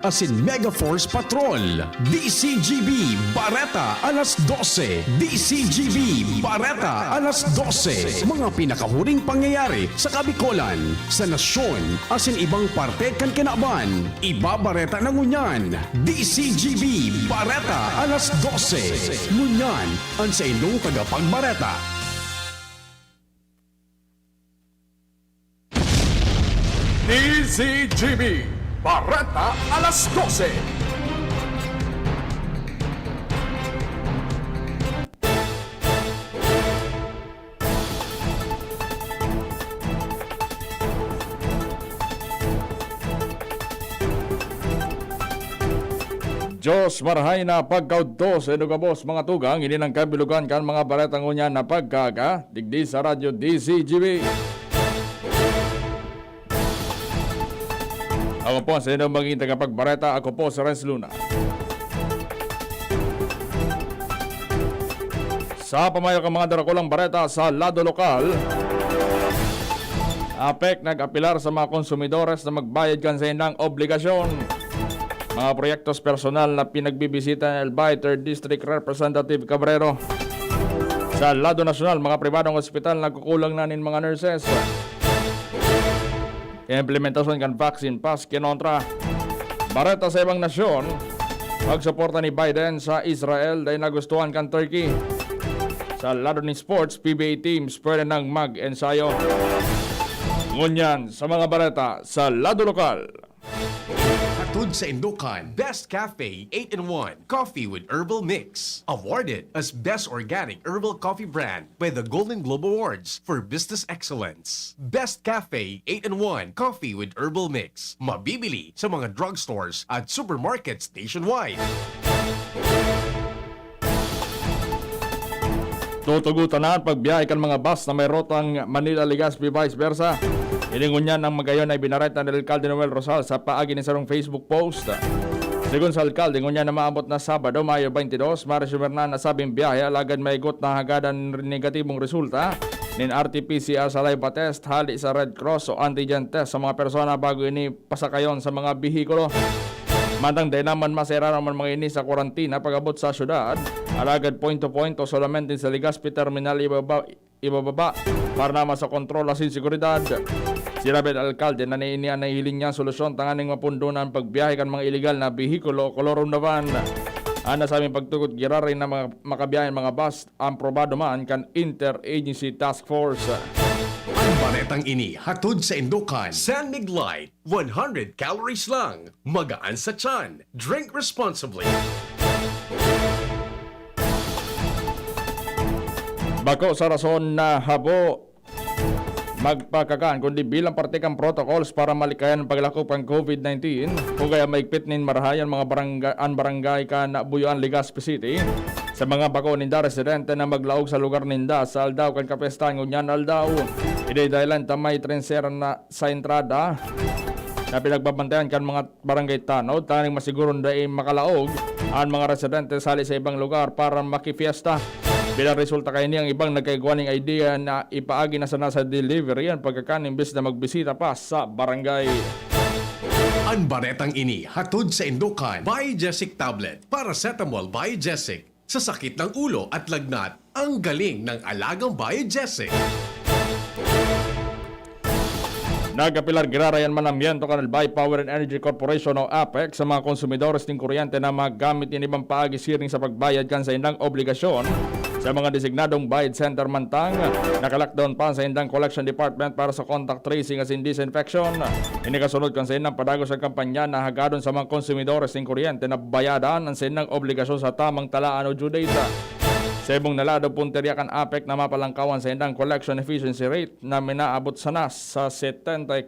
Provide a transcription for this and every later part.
asin Mega Force Patrol. DCGB Bareta alas 12. DCGB Bareta alas 12. Mga pinakahuring pangyayari sa Kabikolan, sa nasyon, asin ibang parte kan kinaban. Iba Bareta ng Ngunyan. DCGB Bareta alas 12. Ngunyan, ang sa inyong tagapagbareta. DCGB Bareta alas 12. Diyos marhay na pagkaudto sa inugabos mga tugang, hindi nang kabilugan kan mga baretang unya na pagkaga, digdi sa radyo DCGB. Ako po sa inyong maging tagapagbareta, ako po si Renz Luna. Sa pamayo ng mga darakulang bareta sa lado lokal, APEC nag-apilar sa mga konsumidores na magbayad kan sa inyong obligasyon. Mga proyektos personal na pinagbibisita ng Albay 3rd District Representative Cabrero. Sa lado nasyonal, mga pribadong ospital nagkukulang na nin mga nurses. Implementasyon kan vaccine pass kinontra. Bareta sa ibang nasyon, pagsuporta ni Biden sa Israel dahil nagustuhan kan Turkey. Sa lado ni sports, PBA teams pwede nang mag-ensayo. Ngunyan sa mga bareta sa lado lokal. Hatod sa Indukan, Best Cafe 8-in-1 Coffee with Herbal Mix. Awarded as Best Organic Herbal Coffee Brand by the Golden Globe Awards for Business Excellence. Best Cafe 8-in-1 Coffee with Herbal Mix. Mabibili sa mga drugstores at supermarkets nationwide. Tutugutan na pagbiyahe kan mga bus na may rotang Manila-Legazpi vice versa. Ilingon niya ng magayon ay binaret na ni Alcalde Noel Rosal sa paagi ni sarong Facebook post. Sigun sa Alcalde, ingon niya na maabot na Sabado, Mayo 22, Marisyo na nasabing biyahe alagad may igot na hagadan negatibong resulta nin RT-PCR sa live test, hali sa Red Cross o antigen test sa mga persona bago ini pasakayon sa mga bihikulo. Mantang day naman masera naman mga ini sa kwarantina pag-abot sa syudad, alagad point to point o solamente sa Legazpi Terminal ibababa para naman sa kontrol asin seguridad. Sinabi ng Alcalde na niinian na hiling niya solusyon tanganing mapundunan pagbiyahe kan mga iligal na bihikulo kolorong na van. Ana sa aming pagtugot giraray na mga makabiyahe mga bus ang probado man kan Interagency Task Force. Ang baretang ini hatod sa Indukan. San Mig Light, 100 calories lang. Magaan sa tiyan. Drink responsibly. Bako sa rason na habo magpakakaan kundi bilang parte kang protocols para malikayan ang paglakop ng COVID-19 kung kaya maigpit nin marahayan mga barangay ka na buyuan Legazpi City sa mga bako ninda residente na maglaog sa lugar ninda sa Aldao kan kapestan ngunyan Aldao. Iday dahilan tamay trenser na sa entrada na pinagbabantayan kan mga barangay tanod tanging masiguron dahil makalaog ang mga residente sali sa ibang lugar para makifiesta. Bilang resulta kayo niyang ibang nagkaigwaning idea na ipaagi na sana sa delivery ang pagkakanin imbes na magbisita pa sa barangay. Ang baretang ini hatod sa Indukan. Biogesic Tablet. Paracetamol Biogesic. Sa sakit ng ulo at lagnat, ang galing ng alagang Biogesic. Nagapilar girarayan man ang Miento Canal by Power and Energy Corporation o APEC sa mga konsumidores ng kuryente na magamit yung ibang paagi siring sa pagbayad kan sa indang obligasyon sa mga designadong bayad center mantang naka-lockdown pa sa indang collection department para sa contact tracing as in disinfection. Inikasunod kan sa indang padagos ang kampanya na hagadon sa mga konsumidores ng kuryente na bayadan ang sa indang obligasyon sa tamang talaan o due date. Sa ibong nalado punteriya kan APEC na mapalangkawan sa indang collection efficiency rate na minaabot sana sa 74%.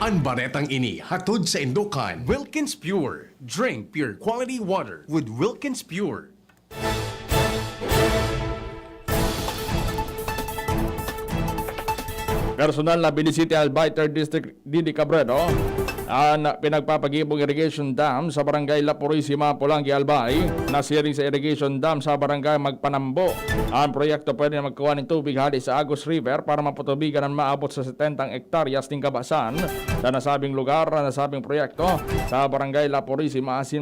Ang baretang ini hatod sa Indukan. Wilkins Pure. Drink pure quality water with Wilkins Pure. Personal na binisita Albay 3rd District Didi Cabrero ang pinagpapagibong irrigation dam sa barangay La Purisima, Pulangi, Albay, na siring sa irrigation dam sa barangay Magpanambo. Ang proyekto pwede na magkuha ng tubig hali sa Agus River para maputubigan ang maabot sa 70 hektaryas ng kabasan sa nasabing lugar, nasabing proyekto sa barangay La Purisima, asin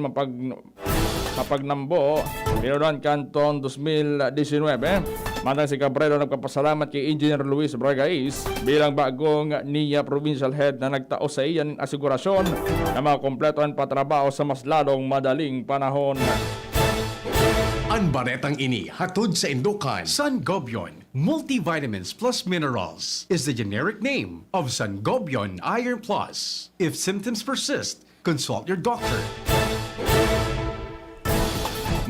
Mapagnambo, Pinunan Canton 2019. Mantang si Cabrero nagpapasalamat kay Engineer Luis Bragais bilang bagong NIA Provincial Head na nagtao sa iyan ng asigurasyon na makompleto ang patrabaho sa mas lalong madaling panahon. Ang baretang ini hatod sa Indukan. Sangobion Multivitamins Plus Minerals is the generic name of Sangobion Iron Plus. If symptoms persist, consult your doctor.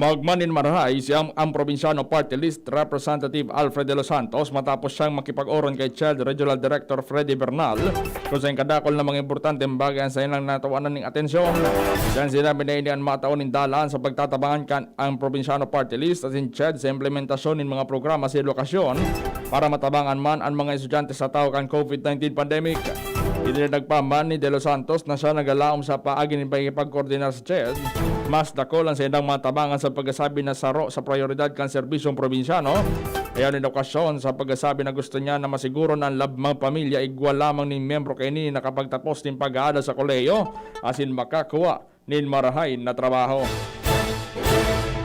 Magmanin marahay siyang ang Probinsyano Party List Representative Alfred de los Santos matapos siyang makipag-oron kay Child Regional Director Freddy Bernal kung saan kadakol na mga importanteng bagay sa ilang natawanan ng atensyon. Diyan sinabi na inian mataon ng dalaan sa pagtatabangan kan ang Probinsyano Party List at in Child sa implementasyon ng mga programa sa edukasyon para matabangan man ang mga estudyante sa tao kan COVID-19 pandemic. Idinagpaman ni De Los Santos na siya nagalaom sa paagi ng pagkikoordinar sa CHED. Mas dakolan sa indang matabangan sa pagkasabi na saro sa prioridad kan serbisyong probinsyano. Ayan ang okasyon sa pagkasabi na gusto niya na masiguro ng labmang pamilya igwa lamang ng membro kay ni nakapagtapos ng pag-aaral sa koleyo asin makakuha nin marahay na trabaho.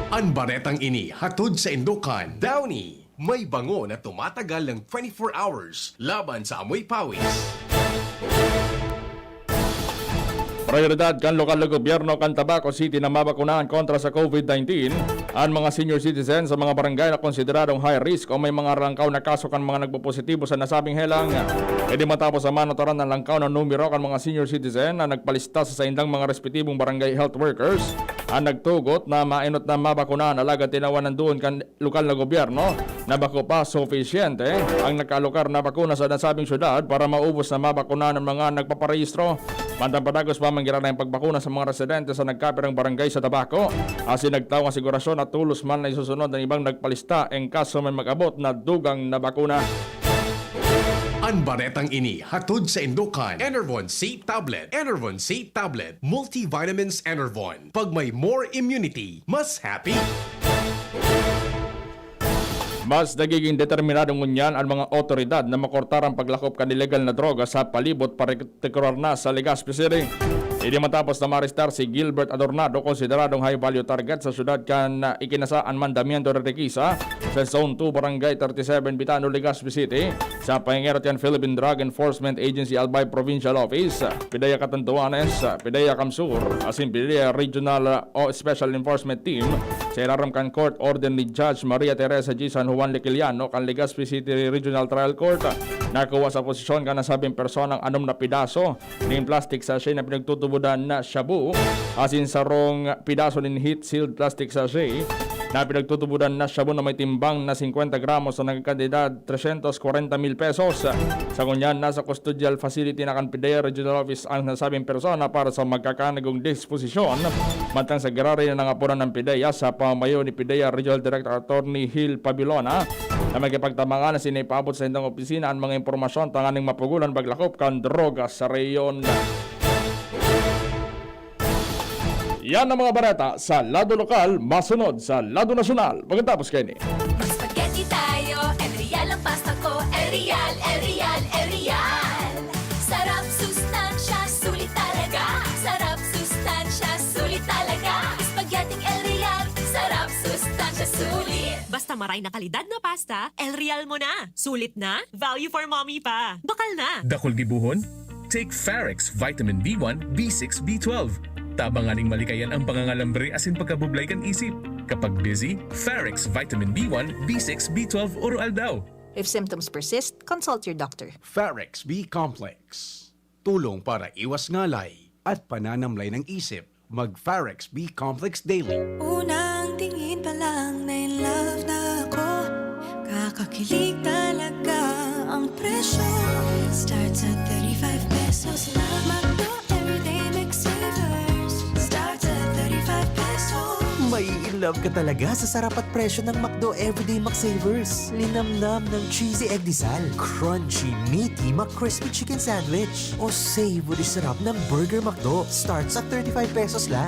Ang baretang ini hatod sa Indukan. Downy, may bango na tumatagal ng 24 hours laban sa amoy pawis. Prioridad kan lokal na gobyerno kan Tabaco City na mabakunahan kontra sa COVID-19 ang mga senior citizens sa mga barangay na konsideradong high risk o may mga langkaw na kaso kan mga nagpopositibo sa nasabing helang. Pwede matapos sa manotoran ng langkaw na numero kan mga senior citizen na nagpalista sa indang mga respetibong barangay health workers ang nagtugot na mainot na mabakunahan alaga tinawanan doon kan lokal na gobyerno na bako pa sufisyente ang nakalukar na bakuna sa nasabing syudad para maubos na mabakunahan ng mga nagpaparehistro. Mantang padagos pa manggira na yung pagbakuna sa mga residente sa nagkapirang barangay sa Tabaco asin nagtawang asigurasyon at tulos man na isusunod ng ibang nagpalista en kaso may mag-abot na dugang na bakuna. Ang baretang ini hatod sa Indukan. Enervon C Tablet. Enervon C Tablet. Multivitamins Enervon. Pag may more immunity, mas happy. Mas nagiging determinadong ngunyan ang mga otoridad na makortar ang paglakop kan ilegal na droga sa palibot partikular na sa Legazpi City. Hindi matapos na maristar si Gilbert Adornado, konsideradong high value target sa syudad kan ikinasaan mandamiento de Requisa sa Zone 2 Barangay 37 Bitano, Legazpi City sa pangyayari yan Philippine Drug Enforcement Agency Albay Provincial Office, Pidaya Catanduanes, Pidaya Kamsur, asin Pidaya Regional o Special Enforcement Team sa iraram kan Court Order ni Judge Maria Teresa G. San Juan Lequiliano kan Legazpi City Regional Trial Court. Nakuha sa posisyon ka nasabing personang anom na pidaso ng plastic sachet na pinagtutubudan na shabu asin sarong pidaso ng heat-sealed plastic sachet na pinagtutubudan na shabu na may timbang na 50 gramos na nagkandidad 340,000 pesos. Sa kunyan, nasa custodial facility na kan Pidaya Regional Office ang nasabing persona para sa magkakanagong disposisyon. Mantang sa gerari na nangapunan ng Pidaya sa pamayo ni Pidaya Regional Director Attorney Hill Pabilona na magkipagtamangan na sinipaabot sa indang opisina ang mga impormasyon tanganing mapugulan paglakop kan droga sa reyon. Yan ang mga barata sa lado lokal, masunod sa lado nasyonal. Pagkatapos kayo ni Spaghetti tayo, Erial ang pasta ko, Erial, Erial, Erial. Sarap, sustansya, sulit talaga. Sarap, sustansya, sulit talaga. Spaghetti Erial, sarap, sustansya, sulit. Basta maray na kalidad na pasta, El Real mo na. Sulit na, value for mommy pa. Bakal na. Dakol gibuhon? Take Farex Vitamin B1, B6, B12. Tabanganing malikayan ang pangangalambre asin pagkabublay kan isip. Kapag busy, Farex Vitamin B1, B6, B12 Oral daw. If symptoms persist, consult your doctor. Farex B Complex. Tulong para iwas ngalay at pananamlay ng isip. Mag-Farex B Complex Daily. Unang tingin pa lang na in love na ako. Kakakilig talaga ang presyo. Starts at 35 pesos lang. Magno everyday McSavers. Starts at 35 pesos. May love ka talaga sa sarap at presyo ng McDo Everyday McSavers. Linamnam ng cheesy egg disal, crunchy, meaty McCrispy chicken sandwich, o savory sarap ng Burger McDo. Starts at 35 pesos lang.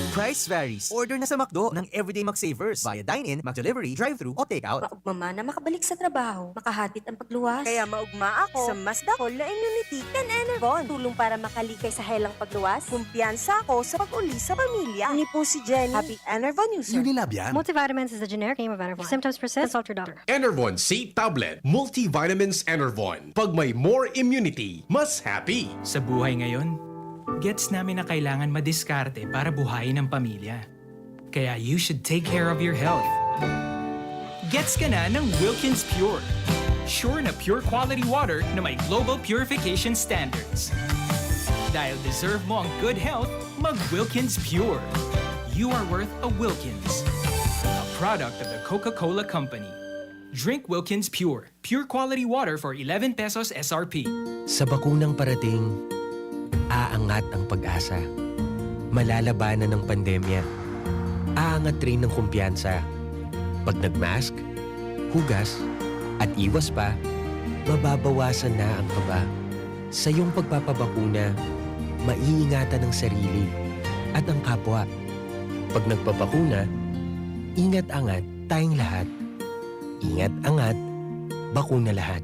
Price varies. Order na sa McDo ng Everyday McSavers via dine-in, McDelivery, drive-thru, o take-out. Maugma na makabalik sa trabaho, makahatid ang pagluwas. Kaya maugma ako sa mas dakol na immunity kan Enervon. Tulong para makalikay sa helang pagluwas. Kumpiyansa ako sa pag-uli sa pamilya. Ni po si Jenny, happy Enervon user. Unilab yan. Multivitamins is the generic name of Enervon. If symptoms persist, consult your doctor. Enervon C Tablet, Multivitamins Enervon. Pag may more immunity, mas happy. Sa buhay ngayon, gets namin na kailangan madiskarte para buhayin ang pamilya. Kaya you should take care of your health. Gets ka na ng Wilkins Pure. Sure na pure quality water na may global purification standards. Dahil deserve mo ang good health, mag-Wilkins Pure. You are worth a Wilkins. A product of the Coca-Cola Company. Drink Wilkins Pure. Pure quality water for 11 pesos SRP. Sa bakunang parating, aangat ang pag-asa. Malalabanan ng pandemya. Aangat rin ng kumpiyansa. Pag nagmask, hugas, at iwas pa, mababawasan na ang kaba. Sa iyong pagpapabakuna, maiingatan ang sarili at ang kapwa. Pag nagpapakuna, ingat-angat tayong lahat. Ingat-angat, bakuna lahat.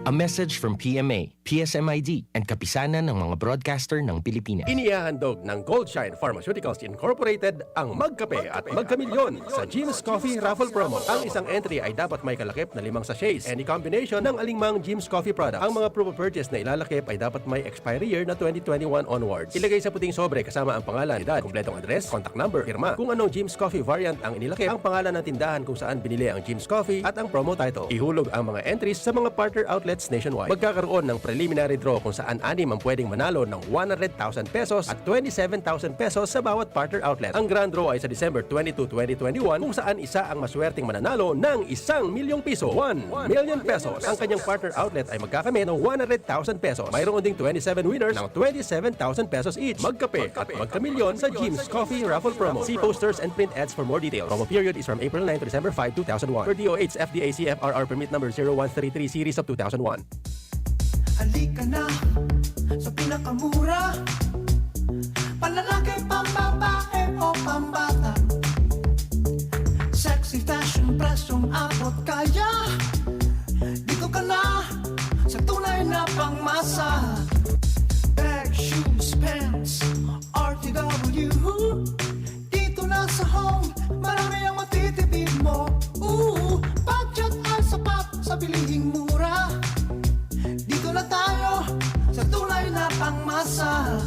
A message from PMA, PSMID, and kapisanan ng mga broadcaster ng Pilipinas. Inihahandog ng Goldshine Pharmaceuticals Incorporated ang Magkape at Magkamilyon sa Jim's Coffee Raffle Promo. Ang isang entry ay dapat may kalakip na 5 sachets. Any combination ng alingmang Jim's Coffee product. Ang mga proof of purchase na ilalakip ay dapat may expiry year na 2021 onwards. Ilagay sa puting sobre kasama ang pangalan, edad, kumpletong address, contact number, firma. Kung anong Jim's Coffee variant ang inilakip, ang pangalan ng tindahan kung saan binili ang Jim's Coffee at ang promo title. Ihulog ang mga entries sa mga partner outlets nationwide. Magkakaroon ng preliminary draw kung saan 6 ang pwedeng manalo ng 100,000 pesos at 27,000 pesos sa bawat partner outlet. Ang grand draw ay sa December 22, 2021 kung saan isa ang maswerteng mananalo ng 1,000,000 piso. 1 million pesos. Ang kanyang partner outlet ay magkakamit ng 100,000 pesos. Mayroon ding 27 winners ng 27,000 pesos each. Magkape at magkamilyon sa Jim's Coffee Raffle Promo. See posters and print ads for more details. Promo period is from April 9 to December 5, 2001. Per DOH FDA CFRR permit number 0133 series of 2001. Halika na sa pinakamura, panlalaki, pambabae o pambata. Sexy fashion, presyong abot kaya. Dito ka na sa tunay na pangmasa. Bag, shoes, pants, RTW. Dito na sa home, marami ang matitipid mo. Budget ay sapat sa bilihing mura. Dito na tayo sa tunay na pangmasa.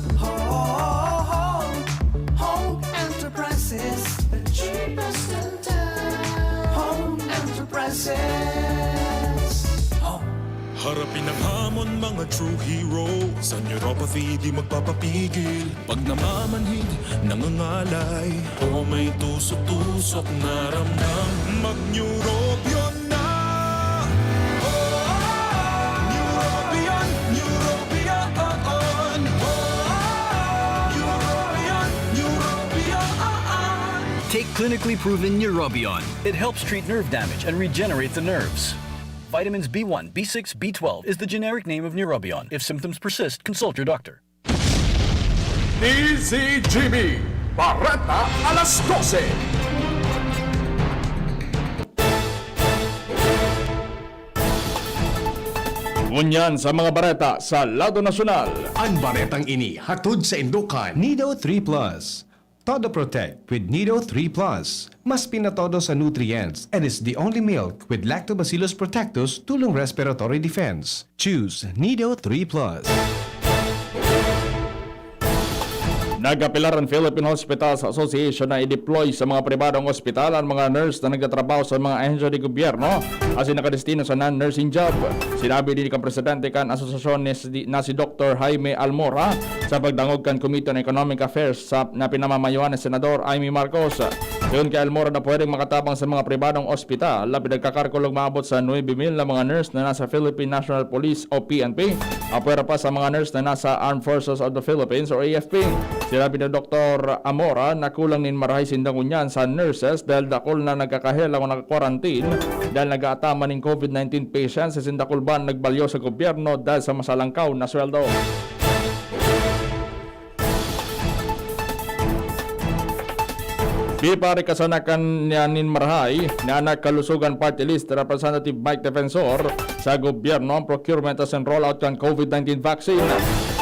Home Enterprises, the cheapest in town. Home Enterprises. Harapin ang hamon, mga true hero. Sa neuropathy di magpapapigil. Pag namamanhid, nangangalay, o may tusok-tusok na ramdam, mag-Neurobion na. Neurobion, Neurobion. Neurobion, Neurobion. Take clinically proven Neurobion. It helps treat nerve damage and regenerate the nerves. Vitamins B1, B6, B12 is the generic name of Neurobion. If symptoms persist, consult your doctor. DCGB Bareta alas 12. Ngunyan sa mga bareta sa Lado Nasyonal. Ang baretang ini hatod sa Indukan. Nido 3 Plus. Todo Protect with Nido 3 Plus. Mas pinatodo sa nutrients and is the only milk with Lactobacillus protectus tulong respiratory defense. Choose Nido 3 Plus. Nagapilar ang Philippine Hospitals Association na i-deploy sa mga pribadong ospital ang mga nurse na nagtatrabaho sa mga ahensya ng gobyerno as nakadestino sa non-nursing job. Sinabi din kang presidente kan asosasyon na si Dr. Jaime Almora sa pagdangog kan Committee on Economic Affairs na pinamamayuan ni Senador Amy Marcos. Yun kay Almora na pwedeng makatabang sa mga pribadong ospital na pinagkakarkulong maabot sa 9,000 na mga nurse na nasa Philippine National Police o PNP. Apwera pa sa mga nurse na nasa Armed Forces of the Philippines o AFP. Sinabi ni Dr. Amora na kulang nin marahay sindangunyan sa nurses dahil dakol na nagkakahel o nag-quarantine dahil nag-aatama ng COVID-19 patients sa sindakulban nagbalyo sa gobyerno dahil sa masalangkaw na sweldo. Di pare kasanakan niya nin marahay na anak kalusugan party list Representative Mike Defensor sa gobyerno ang procurement as and rollout ng COVID-19 vaccine.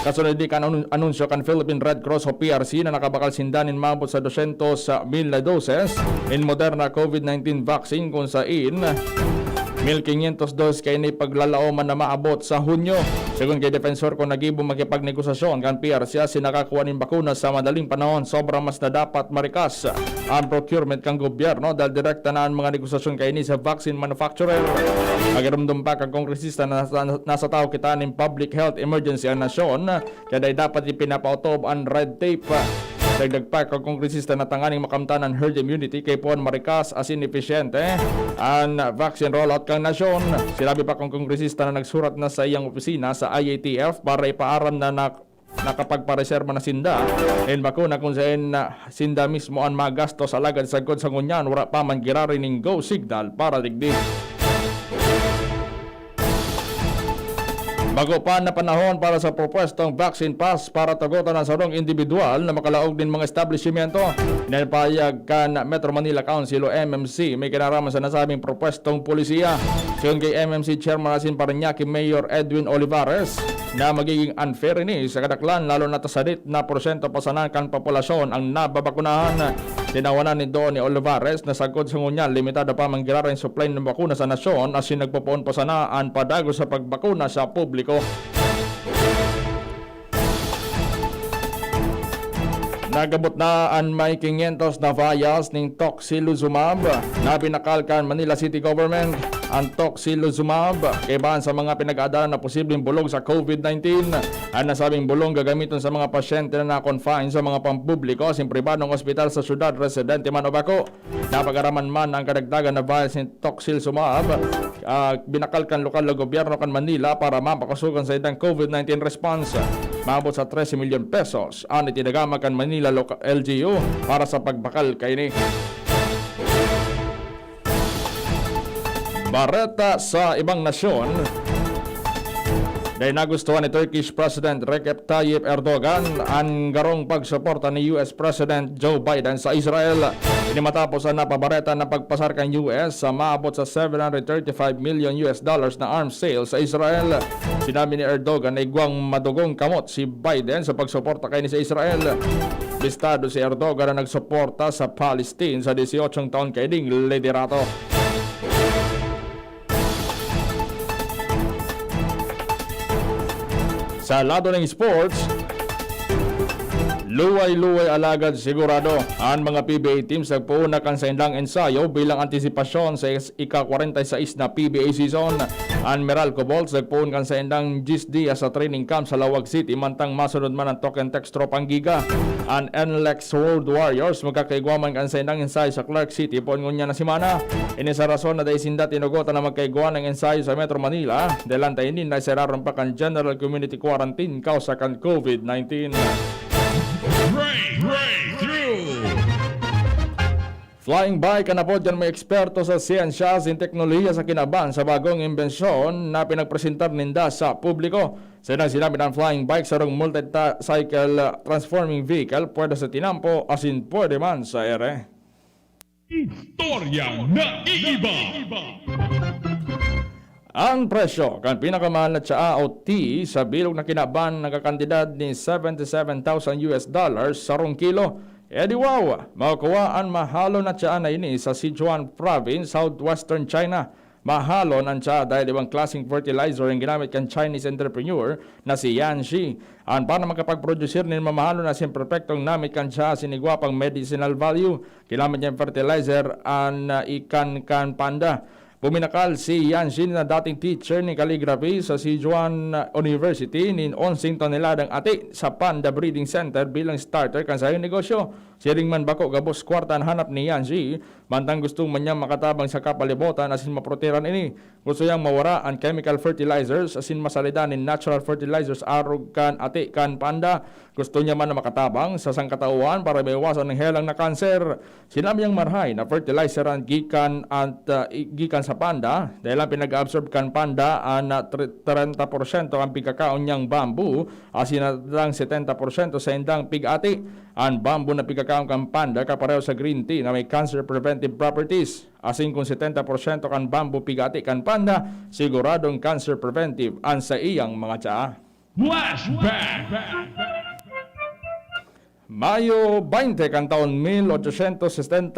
Kasunod di kan anunsyo kan Philippine Red Cross o PRC na nakabakal sindanin maabot sa 200,000 na doses in Moderna COVID-19 vaccine kung saan 1,500 doses kay ni paglalaoman na maabot sa Hunyo. Sigon kay Defensor kung nagibo makipagnegosasyon kan PRC sinakakuha nin bakuna sa madaling panahon sobrang mas na dapat marikas ang procurement kang gobyerno dahil direkta na ang mga negosasyon kay ni sa vaccine manufacturer. Agiramdum pa kang kongresista na nasa tao kita ng public health emergency ang nasyon kaya dapat ipinapautob ang red tape. Dagdag pa kang kongresista na tanganing makamtan ang herd immunity kay puan marikas as inefficiente ang vaccine rollout kang nasyon. Sinabi pa kang kongresista na nagsurat na sa iyang opisina sa IATF para ipaaram na nakapagpareserba na sinda and bakuna kung saan sinda mismo ang magastos alagad sa god sa ngunyan wala pa man girari ning go signal para digdig. Bago pa na panahon para sa propwestong vaccine pass para tagutan ang sarong individual na makalaog din mga establishmento. Pinapayag kan Metro Manila Council o MMC may kinaraman sa nasabing propwestong polisiya. Siyon kay MMC Chairman Asin Parañaque Mayor Edwin Olivares na magiging unfair ini sa kadaklan lalo na tasadit na porsyento pasanan kan populasyon ang nababakunahan. Tinawanan ni Don Olivares na sagod sa ngunyan limitado pa manggiraring supply ng bakuna sa nasyon as nagpopoon pasanaan padago sa pagbakuna sa publiko. Nagabot na ang may 500 na vials ng Tocilizumab na binakalkan Manila City Government. Ang Tocilizumab kaibahan sa mga pinag-aadalan na posibleng bulong sa COVID-19. Ang nasabing bulong gagamitin sa mga pasyente na na-confine sa mga pampubliko sa pribadong ospital sa syudad, residente man o bako. Napag-araman man ang kadagdagan na vials ng Tocilizumab. Binakalkan lokal na gobyerno kan Manila para mapakasugan sa idang COVID-19 response. Maabot sa 13 milyon pesos ang itinagama kan Manila LGU para sa pagbakal kay ni. Bareta sa ibang nasyon. Dahil nagustuhan ni Turkish President Recep Tayyip Erdogan ang garong pagsuporta ni US President Joe Biden sa Israel. Ini matapos ang napabareta na pagpasar kang US sa maabot sa $735 million na arms sales sa Israel. Sinabi ni Erdogan na igwang madugong kamot si Biden sa pagsuporta kay ni sa Israel. Listado si Erdogan na nagsuporta sa Palestine sa 18 taon kay ding liderato. Sa lado ng sports, luway-luway alagad sigurado ang mga PBA teams nagpuuna kan sa indang ensayo bilang antisipasyon sa ika-46 na PBA season. Ang Meralco Bolts nagpuun kan sa indang GSD sa training camp sa Lawag City mantang masunod man ang Token Textro Panggiga. Ang NLEX World Warriors magkakaigwaman kan sa indang ensayo sa Clark City puun ngunya na simana. Ini sa rason na dahil sinda tinugotan na magkaigwan ng ensayo sa Metro Manila dahil antayin na siraron pa kan General Community Quarantine kausa kan COVID-19. Flying by kanapod dyan may eksperto sa siyensya sin teknolohiya sa kinaban sa bagong imbensyon na pinagpresentar ninda sa publiko. Sa inang sinabi ng flying bike sa rong multi-cycle transforming vehicle pwede sa tinampo asin pwede man sa ere. Istorya na iiba. Ang presyo kan pinakamahal na tsaa o tea sa bilog na kinaban nagkakantidad ni $77,000 sa rong kilo. Edi wow, makukuha ang mahalo na tsaa na ini sa Sichuan Province, Southwestern China. Mahalo ng tsaa dahil ibang klaseng fertilizer ang ginamit kan Chinese entrepreneur na si Yan Shi. Ang para makapag-producer ni mamahalo na siyang perfectong namit kan tsaa sinigwapang medicinal value. Kinamit niya fertilizer ang ikan kan panda. Puminakal si Yan Shin na dating teacher ni calligraphy sa Sichuan University nin 11 toneladang ati sa Panda Breeding Center bilang starter kan sa negosyo. Siring man bako gabos kwartan hanap ni Yan Shi, mantang gustong manyang makatabang sa kapalibutan asin maproteran ini. Gusto yang mawara ang chemical fertilizers asin masalidan ni natural fertilizers arog kan ati kan Panda. Gusto niya man na makatabang sa sangkatauhan para maiwasan ng helang na kanser. Sinabi niyang marhay na fertilizer ang gikan sa Panda dahil ang pinag-absorb kan Panda na 30% ang pigkakaon niyang bamboo asin ang 70% sa indang pig-ati. Ang bamboo na pigkakaon kan Panda kapareho sa green tea na may cancer preventive properties. Asin kung 70% kan bamboo pig-ati kan Panda, siguradong cancer preventive ang sa iyang mga tsaa. Flashback! Mayo 20 kan taon 1865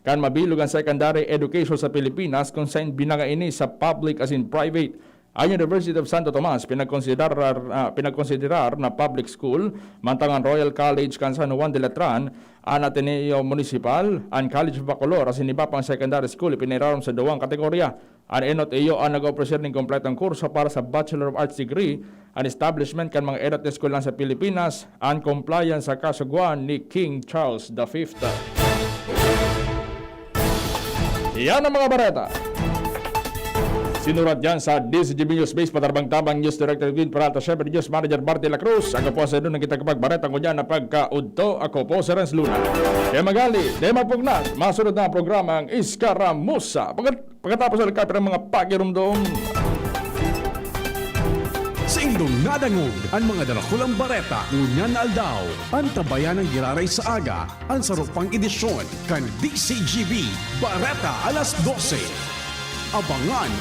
kan mabilog ang secondary education sa Pilipinas kung saan binangaini sa public as in private. Ang University of Santo Tomas pinagkonsiderar na public school, mantang ang Royal College kan San Juan de Letran, ang Ateneo Municipal, ang College of Bacolor as in iba pang secondary school ipiniraron sa dawang kategorya. Ang enot iyo ang nag-offer ng kompletong kurso para sa Bachelor of Arts degree, ang establishment kan mga enot na school lang sa Pilipinas, ang compliance sa kasagwan ni King Charles V. Yan ang mga bareta. Sinurat yan sa DCGB News Base, patarbang-tabang News Director Edwin Peralta, Shepherd News Manager Marty Lacruz. Ako po sa doon na kita kapagbareta ko dyan na pagkaudto. Ako po sa Renz Luna. Kaya magali, di magpugnat, masunod na ang programa ang Iskaramusa. Pagkatapos sa likapit ng mga pagirumdom. Sa indong nadangog, ang mga dalakulang bareta, ngunyan na aldaw, ang tabayan ng giraray sa aga, ang sarupang edisyon, kan DCGB, Bareta alas 12. Abangan